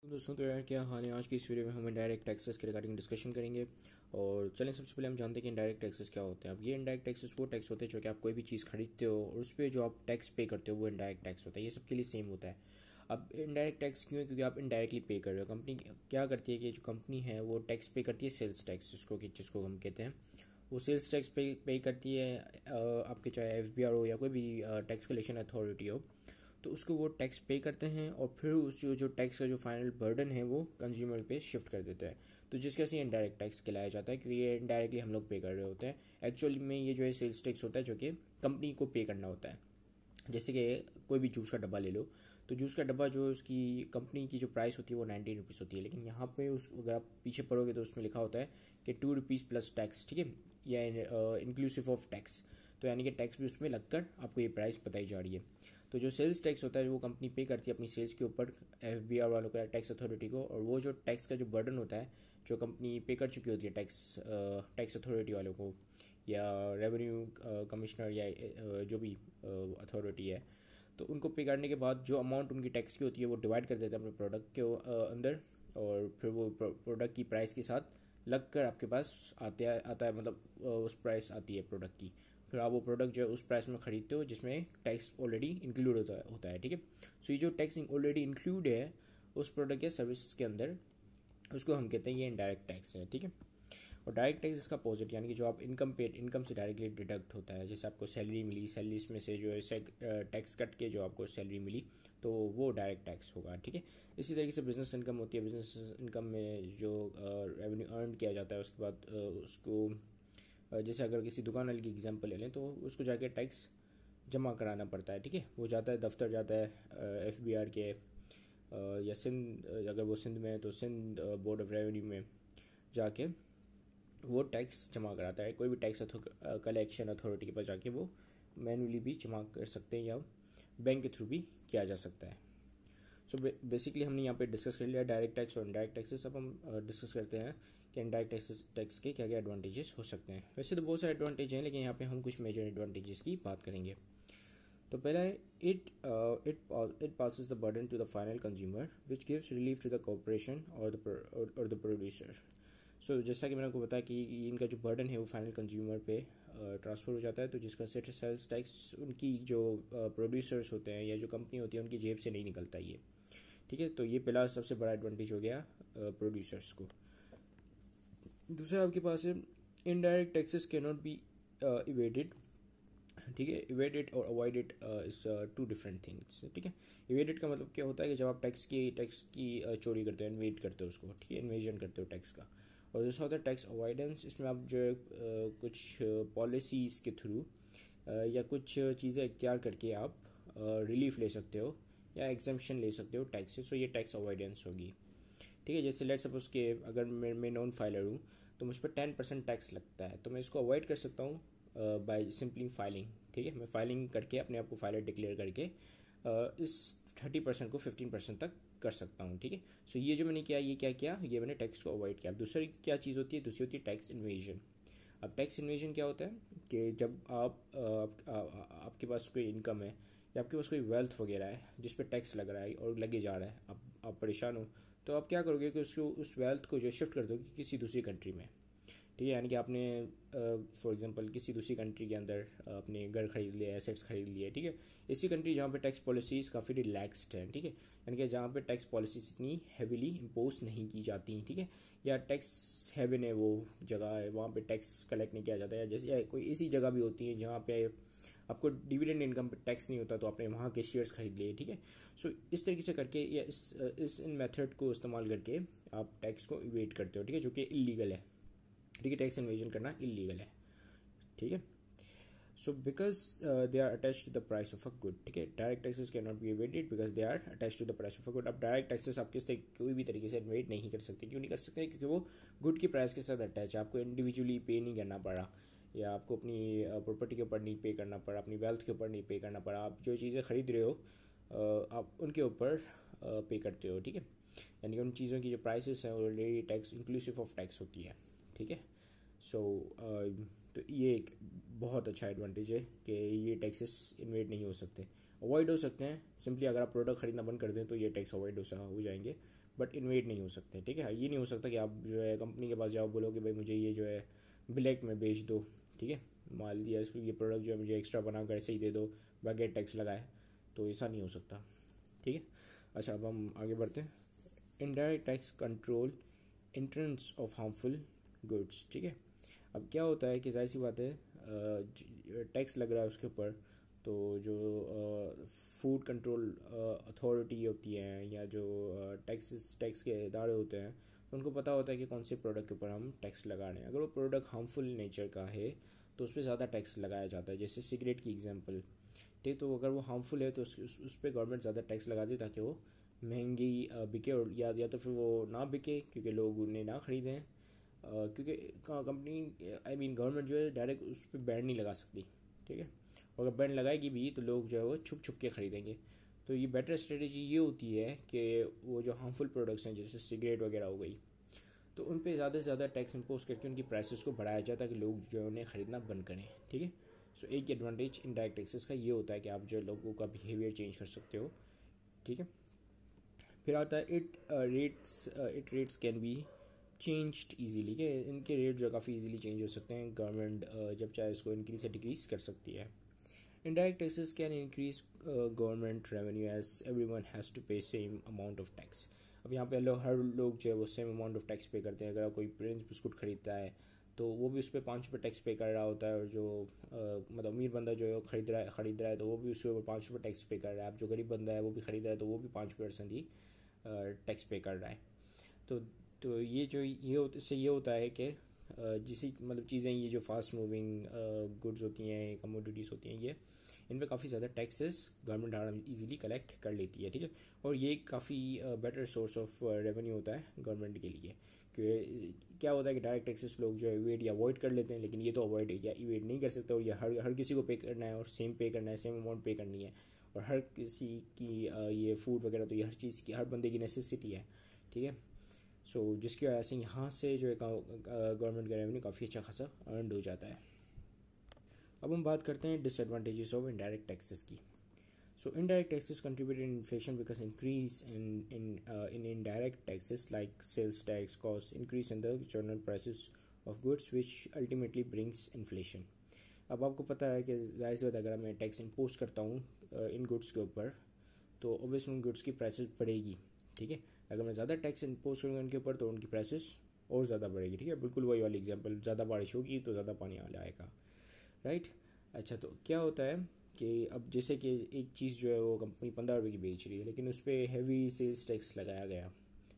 दोस्तों, तो यार क्या हाल है। आज की इस वीडियो में हम इनडायरेक्ट टैक्सेस के रिगार्डिंग डिस्कशन करेंगे। और चलें, सबसे पहले हम जानते हैं कि इनडायरेक्ट टैक्सेस क्या होते हैं। अब ये इनडायरेक्ट टैक्सेस वो टैक्स होते हैं जो कि आप कोई भी चीज़ खरीदते हो और उस पर जो आप टैक्स पे करते हो वो इनडायरेक्ट टैक्स होता है। ये सबके लिए सेम होता है। अब इनडायरेक्ट टैक्स क्यों है? क्योंकि आप इनडायरेक्टली पे कर रहे हो। कंपनी क्या करती है कि जो कंपनी है वो टैक्स पे करती है, सेल्स टैक्स जिसको हम कहते हैं। वो सेल्स टैक्स पे करती है आपके, चाहे FBR हो या कोई भी टैक्स कलेक्शन अथॉरिटी हो, तो उसको वो टैक्स पे करते हैं और फिर उस जो टैक्स का जो फाइनल बर्डन है वो कंज्यूमर पे शिफ्ट कर देते हैं। तो जिसके से इनडायरेक्ट टैक्स कहलाया जाता है, क्योंकि ये इनडायरेक्टली हम लोग पे कर रहे होते हैं। एक्चुअली में ये जो है सेल्स टैक्स होता है जो कि कंपनी को पे करना होता है। जैसे कि कोई भी जूस का डब्बा ले लो, तो जूस का डब्बा जो उसकी कंपनी की जो प्राइस होती है वो 19 रुपीज़ होती है, लेकिन यहाँ पे अगर आप पीछे पढ़ोगे तो उसमें लिखा होता है कि 2 रुपीज़ प्लस टैक्स, ठीक है, या इंक्लूसिव ऑफ टैक्स। तो यानी कि टैक्स भी उसमें लगकर आपको ये प्राइस बताई जा रही है। तो जो सेल्स टैक्स होता है वो कंपनी पे करती है अपनी सेल्स के ऊपर FBR वालों का, टैक्स अथॉरिटी को। और वो जो टैक्स का जो बर्डन होता है जो कंपनी पे कर चुकी होती है टैक्स अथॉरिटी वालों को, या रेवेन्यू कमिश्नर, या जो भी अथॉरिटी है, तो उनको पे करने के बाद जो अमाउंट उनकी टैक्स की होती है वो डिवाइड कर देते हैं अपने प्रोडक्ट के अंदर। और फिर वो प्रोडक्ट की प्राइस के साथ लग कर आपके पास आता है, मतलब उस प्राइस आती है प्रोडक्ट की। फिर आप वो प्रोडक्ट जो है उस प्राइस में खरीदते हो जिसमें टैक्स ऑलरेडी इंक्लूड होता है, ठीक है। सो ये जो टैक्स ऑलरेडी इंक्लूड है उस प्रोडक्ट या सर्विस के अंदर, उसको हम कहते हैं ये इनडायरेक्ट टैक्स है, ठीक है। और डायरेक्ट टैक्स इसका अपोजिट, यानी कि जो आप इनकम से डायरेक्टली डिडक्ट होता है। जैसे आपको सैलरी मिली, सैलरी में से जो है टैक्स कट के जो आपको सैलरी मिली, तो वो डायरेक्ट टैक्स होगा, ठीक है। इसी तरीके से बिजनेस इनकम होती है। बिजनेस इनकम में जो रेवेन्यू अर्न किया जाता है उसके बाद उसको जैसे अगर किसी दुकान वाले की एग्जाम्पल ले लें तो उसको जाके टैक्स जमा कराना पड़ता है, ठीक है। वो जाता है दफ्तर, जाता है FBR के, या सिंध, अगर वो सिंध में है तो सिंध बोर्ड ऑफ रेवेन्यू में जाके वो टैक्स जमा कराता है। कोई भी टैक्स कलेक्शन अथॉरिटी के पास जाके वो मैनुअली भी जमा कर सकते हैं या बैंक के थ्रू भी किया जा सकता है। सो बेसिकली हमने यहाँ पे डिस्कस कर लिया डायरेक्ट टैक्स और इनडायरेक्ट टैक्सेस। अब हम डिस्कस करते हैं कि इनडायरेक्ट टैक्स के क्या क्या एडवांटेजेस हो सकते हैं। वैसे तो बहुत सारे एडवांटेज हैं, लेकिन यहाँ पे हम कुछ मेजर एडवांटेजेस की बात करेंगे। तो पहला है it passes the burden to the final consumer which gives relief to the corporation और द प्रोड्यूसर। सो जैसा कि मैंने आपको बताया कि इनका जो बर्डन है वो फाइनल कंज्यूमर पे ट्रांसफर हो जाता है, तो जिसका सेल्स टैक्स उनकी जो प्रोड्यूसर्स होते हैं या जो कंपनी होती है उनकी जेब से नहीं निकलता ये, ठीक है। तो ये पहला सबसे बड़ा एडवांटेज हो गया प्रोड्यूसर्स को। दूसरा आपके पास है indirect taxes cannot be evaded, ठीक है। इवेडेड और avoided is two different things, ठीक है। इवेडेड का मतलब क्या होता है कि जब आप टैक्स की चोरी करते हो, इन्वेड करते हो उसको, ठीक है, इन्वेजन करते हो टैक्स का। और दूसरा होता है टैक्स अवॉइडेंस। इसमें आप जो कुछ पॉलिसीज के थ्रू या कुछ चीज़ें इख्तियार करके आप रिलीफ ले सकते हो या एग्जाम्पशन ले सकते हो टैक्स से। सो ये टैक्स अवॉइडेंस होगी, ठीक है। जैसे लेट्स सपोज के अगर मैं नॉन फाइलर हूँ तो मुझ पर 10% टैक्स लगता है, तो मैं इसको अवॉइड कर सकता हूँ बाय सिंपली फाइलिंग, ठीक है। मैं फाइलिंग करके अपने आप को फाइलर डिक्लेयर करके इस 30% को 15% तक कर सकता हूँ, ठीक है। सो ये जो मैंने किया, ये क्या किया, ये मैंने टैक्स को अवॉइड किया। अब दूसरी क्या चीज़ होती है? दूसरी होती है टैक्स इन्वेजन। अब टैक्स इन्वेजन क्या होता है कि जब आपके पास कोई इनकम है या आपके पास कोई वेल्थ वगैरह है जिस पर टैक्स लग रहा है और लगे जा रहा है, आप परेशान हो, तो आप क्या करोगे कि उसको उस वेल्थ को जो शिफ्ट कर दोगे किसी दूसरी कंट्री में, ठीक है। यानी कि आपने फॉर एग्जांपल किसी दूसरी कंट्री के अंदर अपने घर खरीद लिया, एसेट्स खरीद लिए, ठीक है। इसी कंट्री जहाँ पे टैक्स पॉलिसीज काफ़ी रिलैक्स्ड हैं, ठीक है, यानी कि जहाँ पे टैक्स पॉलिसीज इतनी हैवीली इम्पोज नहीं की जाती, ठीक है, या टैक्स हेवन है वो जगह है, वहाँ पे टैक्स कलेक्ट नहीं किया जाता है। जैसे कोई ऐसी जगह भी होती है जहाँ पे आपको डिविडेंड इनकम पे टैक्स नहीं होता, तो आपने वहाँ के शेयर्स खरीद लिए, ठीक है। सो इस तरीके से करके या इन मेथड को इस्तेमाल करके आप टैक्स को इवेट करते हो, ठीक है, जो कि इलीगल है, ठीक है। टैक्स इन्वेजन करना इलीगल है, ठीक है। So because they are attach to the price of a good, ठीक है। Direct taxes cannot be evaded because they are attach to the price of a good. अब डायरेक्ट टैक्सेस आप कोई भी तरीके से इन्वेट नहीं कर सकते। क्यों नहीं कर सकते? क्योंकि वो गुड की प्राइस के साथ अटैच है। आपको इंडिविजुअली पे नहीं करना पड़ा, या आपको अपनी प्रॉपर्टी के ऊपर नहीं पे करना पड़ा, अपनी वेल्थ के ऊपर नहीं पे करना पड़ा। आप जो चीज़ें खरीद रहे हो आप उनके ऊपर पे करते हो, ठीक है। यानी उन चीज़ों की जो प्राइसेस हैं already tax inclusive of tax होती है, ठीक है। सो तो ये एक बहुत अच्छा एडवांटेज है कि ये टैक्सेस इन्वेट नहीं हो सकते, अवॉइड हो सकते हैं। सिंपली अगर आप प्रोडक्ट खरीदना बंद कर दें तो ये टैक्स अवॉइड हो जाएंगे, बट इन्वेड नहीं हो सकते, ठीक है। ये नहीं हो सकता कि आप जो है कंपनी के पास जाओ, बोलो कि भाई मुझे ये जो है ब्लैक में बेच दो, ठीक है, मान लिया ये प्रोडक्ट जो है मुझे एक्स्ट्रा बना कर ऐसे ही दे दो बगैर टैक्स लगाए, तो ऐसा नहीं हो सकता, ठीक है। अच्छा, अब हम आगे बढ़ते हैं। Indirect tax control entrance of harmful goods, ठीक है। अब क्या होता है कि जाहिर सी बात है टैक्स लग रहा है उसके ऊपर, तो जो फूड कंट्रोल अथॉरिटी होती है या जो टैक्स के इदारे होते हैं, तो उनको पता होता है कि कौन से प्रोडक्ट के ऊपर हम टैक्स लगा रहे हैं। अगर वो प्रोडक्ट हार्मफुल नेचर का है तो उस पर ज़्यादा टैक्स लगाया जाता है, जैसे सिगरेट की एग्जांपल, ठीक। तो अगर वो हार्मफुल है तो उस पर गवर्नमेंट ज़्यादा टैक्स लगा दे ताकि वो महंगी बिके, और या तो फिर वो ना बिके क्योंकि लोग उन्हें ना खरीदें, क्योंकि कंपनी आई मीन गवर्नमेंट जो है डायरेक्ट उस पर बैन नहीं लगा सकती, ठीक है। और अगर बैन लगाएगी भी तो लोग जो है वो छुप छुप के खरीदेंगे। तो ये बेटर स्ट्रेटेजी ये होती है कि वो जो हार्मफुल प्रोडक्ट्स हैं जैसे सिगरेट वगैरह हो गई, तो उन पर ज़्यादा से ज़्यादा टैक्स इम्पोज करके उनकी प्राइसेस को बढ़ाया जाए ताकि लोग जो है उन्हें ख़रीदना बंद करें, ठीक है। सो एक एडवांटेज इनडायरेक्ट टैक्सेस का ये होता है कि आप जो लोगों का बिहेवियर चेंज कर सकते हो, ठीक है। फिर आता है it rates can be changed easily, के इनके रेट जो काफ़ी ईजीली चेंज हो सकते हैं। गवर्नमेंट जब चाहे इसको इंक्रीज या डिक्रीज कर सकती है। Indirect taxes can increase government revenue as everyone has to pay same amount of tax. अब यहाँ पे हर लोग जो है वो सेम अमाउंट ऑफ टैक्स पे करते हैं। अगर कोई प्रिंस बिस्कुट खरीदता है तो वो भी उस पर 5 रुपये टैक्स पे कर रहा होता है, और जो मतलब अमीर बंदा जो है खरीद रहा है तो वो भी उसके ऊपर 5 रुपये टैक्स पे कर रहा है। अब जो गरीब बंदा है वो भी खरीद रहा है तो वो भी 5% ही टैक्स पे कर रहा है। तो ये जो इससे ये होता है कि जिसी मतलब चीज़ें ये जो फास्ट मूविंग गुड्स होती हैं, कमोडिटीज़ होती हैं, ये इन पे काफ़ी ज़्यादा टैक्सेस गवर्नमेंट इजीली कलेक्ट कर लेती है, ठीक है। और ये काफ़ी बेटर सोर्स ऑफ रेवेन्यू होता है गवर्नमेंट के लिए। क्योंकि क्या होता है कि डायरेक्ट टैक्सेस लोग जो है इवेड या अवॉइड कर लेते हैं, लेकिन ये तो अवॉइड या इवेड नहीं कर सकते, और ये हर किसी को पे करना है और सेम पे करना है, सेम अमाउंट पे करनी है। और हर किसी की ये फूड वगैरह तो ये हर चीज़ की हर बंदे की नेसेसिटी है, ठीक है। सो जिसकी वजह से यहाँ से जो है गवर्नमेंट का रेवेन्यू काफ़ी अच्छा खासा अर्न हो जाता है। अब हम बात करते हैं डिसएडवांटेजेस ऑफ इनडायरेक्ट टैक्सेस की। So indirect taxes contribute in inflation because increase in indirect taxes like sales tax cost increase in the general prices of goods which ultimately brings inflation. अब आपको पता है कि जाहिर सी बात अगर मैं टैक्स इम्पोज करता हूँ इन गुड्स के ऊपर, तो ऑब्वियसली उन गुड्स की प्राइसेस बढ़ेगी, ठीक है। अगर मैं ज़्यादा टैक्स इम्पोज करूँगा उनके ऊपर तो उनकी प्राइसेस और ज़्यादा बढ़ेगी, ठीक है। बिल्कुल वही वाली एग्जांपल, ज़्यादा बारिश होगी तो ज़्यादा पानी आ जाएगा, राइट। अच्छा, तो क्या होता है कि अब जैसे कि एक चीज़ जो है वो कंपनी 15 रुपये की बेच रही है, लेकिन उस पर हैवी सेल्स टैक्स लगाया गया,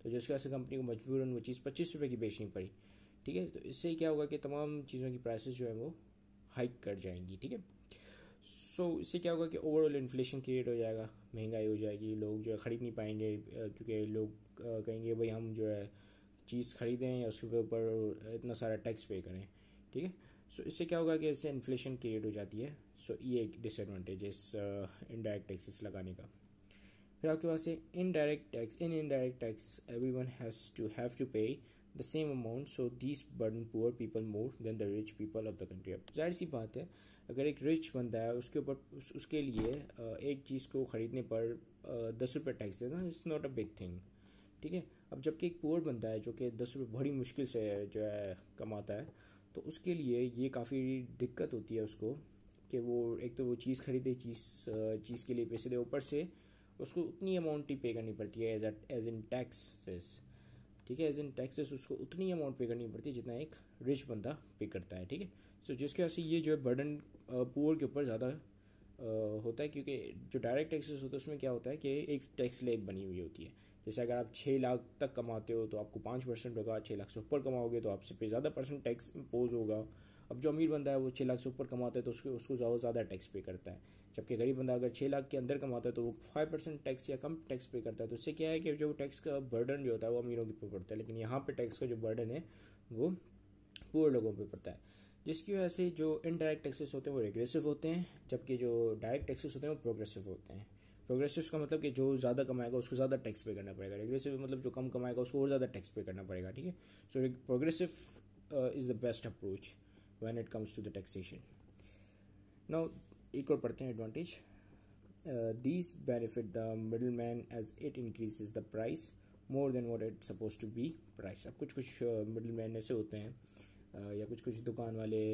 तो जिसकी वजह से कंपनी को मजबूरन वो चीज़ 25 रुपये की बेचनी पड़ी, ठीक है। तो इससे क्या होगा कि तमाम चीज़ों की प्राइसेस जो है वो हाइक कर जाएंगी, ठीक है। सो इससे क्या होगा कि ओवरऑल इन्फ्लेशन क्रिएट हो जाएगा, महंगाई हो जाएगी, लोग जो है ख़रीद नहीं पाएंगे, क्योंकि लोग कहेंगे भाई हम जो है चीज़ खरीदें या उसके ऊपर इतना सारा टैक्स पे करें, ठीक है। सो इससे क्या होगा कि इससे इन्फ्लेशन क्रिएट हो जाती है। सो ये एक डिसएडवांटेज है इस इनडायरेक्ट टैक्सेस लगाने का। फिर आपके पास है indirect tax. In indirect tax everyone have to pay the same amount, so this burden poor people more than the rich people of the country. अब जाहिर सी बात है अगर एक रिच बंदा है उसके ऊपर उसके लिए एक चीज़ को ख़रीदने पर 10 रुपये टैक्स देना is not a big thing, ठीक है। अब जबकि एक पुअर बंदा है जो कि 10 रुपये बड़ी मुश्किल से जो है कमाता है, तो उसके लिए ये काफ़ी दिक्कत होती है उसको कि वो एक तो वो चीज़ खरीदे, चीज़ के लिए पैसे दे, ऊपर से उसको उतनी अमाउंट ही पे करनी पड़ती है एज इन टैक्सेस, ठीक है। एज इन टैक्सेस उसको उतनी अमाउंट पे करनी पड़ती है जितना एक रिच बंदा पे करता है, ठीक है। सो जिसकी वजह से ये जो है बर्डन पुअर के ऊपर ज़्यादा होता है, क्योंकि जो डायरेक्ट टैक्सेस होता है उसमें क्या होता है कि एक टैक्स स्लैब बनी हुई होती है। जैसे अगर आप 6 लाख तक कमाते हो तो आपको 5% होगा, 6 लाख से ऊपर कमाओगे तो आपसे पे ज़्यादा परसेंट टैक्स इम्पोज होगा। अब जो अमीर बंदा है वो 6 लाख से ऊपर कमाता है तो उसको ज़्यादा टैक्स पे करता है, जबकि गरीब बंदा अगर 6 लाख के अंदर कमाता है तो वो 5% टैक्स या कम टैक्स पे करता है। तो इससे क्या है कि जो टैक्स का बर्डन जो होता है वो अमीरों के ऊपर पड़ता है, लेकिन यहाँ पे टैक्स का जो बर्डन है वो पुअर लोगों पे पड़ता है, जिसकी वजह से जो इनडायरेक्ट टैक्सेस होते हैं वो रेग्रेसिव होते हैं, जबकि जो डायरेक्ट टैक्सेस होते हैं वो प्रोग्रेसिव होते हैं। प्रोग्रेसिव का मतलब कि जो ज़्यादा कमाएगा उसको ज़्यादा टैक्स पे करना पड़ेगा, रेग्रेसिव मतलब जो कम कमाएगा उसको और ज़्यादा टैक्स पे करना पड़ेगा, ठीक है। So progressive is the best approach when it comes to the taxation. Now एक और पढ़ते हैं advantage. These benefit the middleman as it increases the price more than what it suppose to be price. अब कुछ middle man ऐसे होते हैं या कुछ दुकान वाले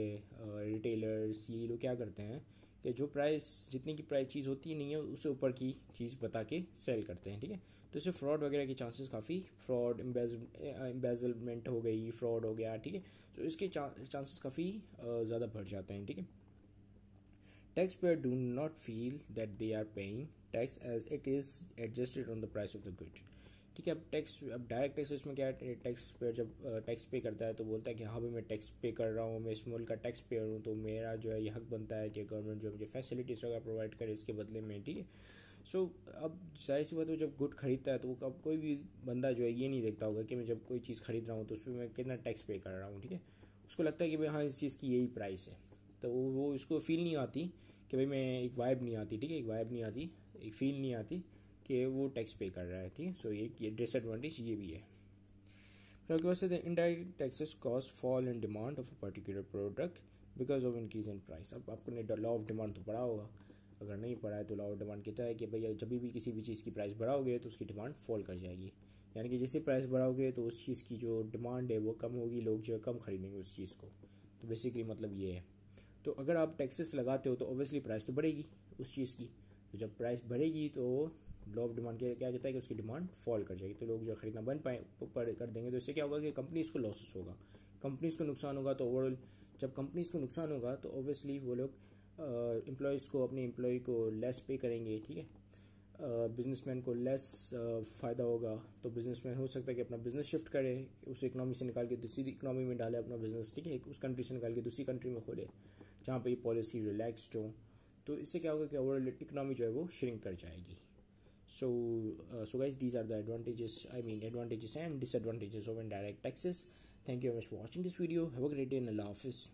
रिटेलर्स, ये लोग क्या करते हैं कि जो प्राइस जितनी की प्राइस चीज़ होती नहीं है उससे ऊपर की चीज़ बता के सेल करते हैं, ठीक है। तो इससे फ्रॉड वगैरह के चांसेस काफ़ी, फ्रॉड, एम्बेजलमेंट हो गई, फ्रॉड हो गया, ठीक है। तो इसके चांसेस काफ़ी ज़्यादा बढ़ जाते हैं, ठीक है। Taxpayer do not feel that they are paying tax as it is adjusted on the price of the good, ठीक है। अब डायरेक्ट टैक्सेस में क्या है, टैक्स पेयर जब टैक्स पे करता है तो बोलता है कि हाँ भाई मैं टैक्स पे कर रहा हूँ, मैं इस मुल्क का टैक्स पेयर हूँ, तो मेरा जो है ये हक बनता है कि गवर्नमेंट जो मुझे फैसिलिटीज़ वगैरह प्रोवाइड करे इसके बदले में, ठीक है। सो अब जाहिर सी बात है जब गुड खरीदता है तो वो कोई भी बंदा जो है ये नहीं देखता होगा कि मैं जब कोई चीज़ खरीद रहा हूँ तो उस पर मैं कितना टैक्स पे कर रहा हूँ, ठीक है। उसको लगता है कि भाई हाँ इस चीज़ की यही प्राइस है, तो वो इसको फील नहीं आती कि भाई मैं, एक वाइब नहीं आती, ठीक है, एक वाइब नहीं आती, एक फील नहीं आती कि वो टैक्स पे कर रहा है, ठीक है। सो ये डिसएडवांटेज ये भी है। फिर आपके पास indirect taxes cause fall in demand of a particular product because of increase in price. अब आपको लॉ ऑफ डिमांड तो पढ़ा होगा, अगर नहीं पढ़ा है तो लॉ ऑफ डिमांड कहता है कि भैया जब भी किसी भी चीज़ की प्राइस बढ़ाओगे तो उसकी डिमांड फॉल कर जाएगी, यानी कि जैसे प्राइस बढ़ाओगे तो उस चीज़ की जो डिमांड है वो कम होगी, लोग जो है कम खरीदेंगे उस चीज़ को। तो बेसिकली मतलब ये है। तो अगर आप टैक्सेस लगाते हो तो ऑब्वियसली प्राइस तो बढ़ेगी उस चीज़ की, तो जब प्राइस बढ़ेगी तो लॉ ऑफ डिमांड क्या कहता है कि उसकी डिमांड फॉल कर जाएगी, तो लोग जो खरीदना बंद कर देंगे। तो इससे क्या होगा कि कंपनीज को लॉसेस होगा, कंपनीज को नुकसान होगा। तो ओवरऑल जब कंपनीज को नुकसान होगा तो ऑब्वियसली वो लोग एम्प्लॉयज़ को, अपने एम्प्लॉय को लेस पे करेंगे, ठीक है। बिजनेसमैन को लेस फ़ायदा होगा, तो बिजनेसमैन हो सकता है कि अपना बिजनेस शिफ्ट करे, उस इकनॉमी से निकाल के दूसरी इकनॉमी में डाले अपना बिजनेस, ठीक है, उस कंट्री से निकाल के दूसरी कंट्री में खोले जहाँ पे ये पॉलिसी रिलैक्सड हो। तो इससे क्या होगा कि ओवरऑल इकनॉमी जो है वो श्रिंक कर जाएगी। So guys, these are the advantages and disadvantages of indirect taxes. Thank you very much for watching this video. Have a great day and Allah Hafiz.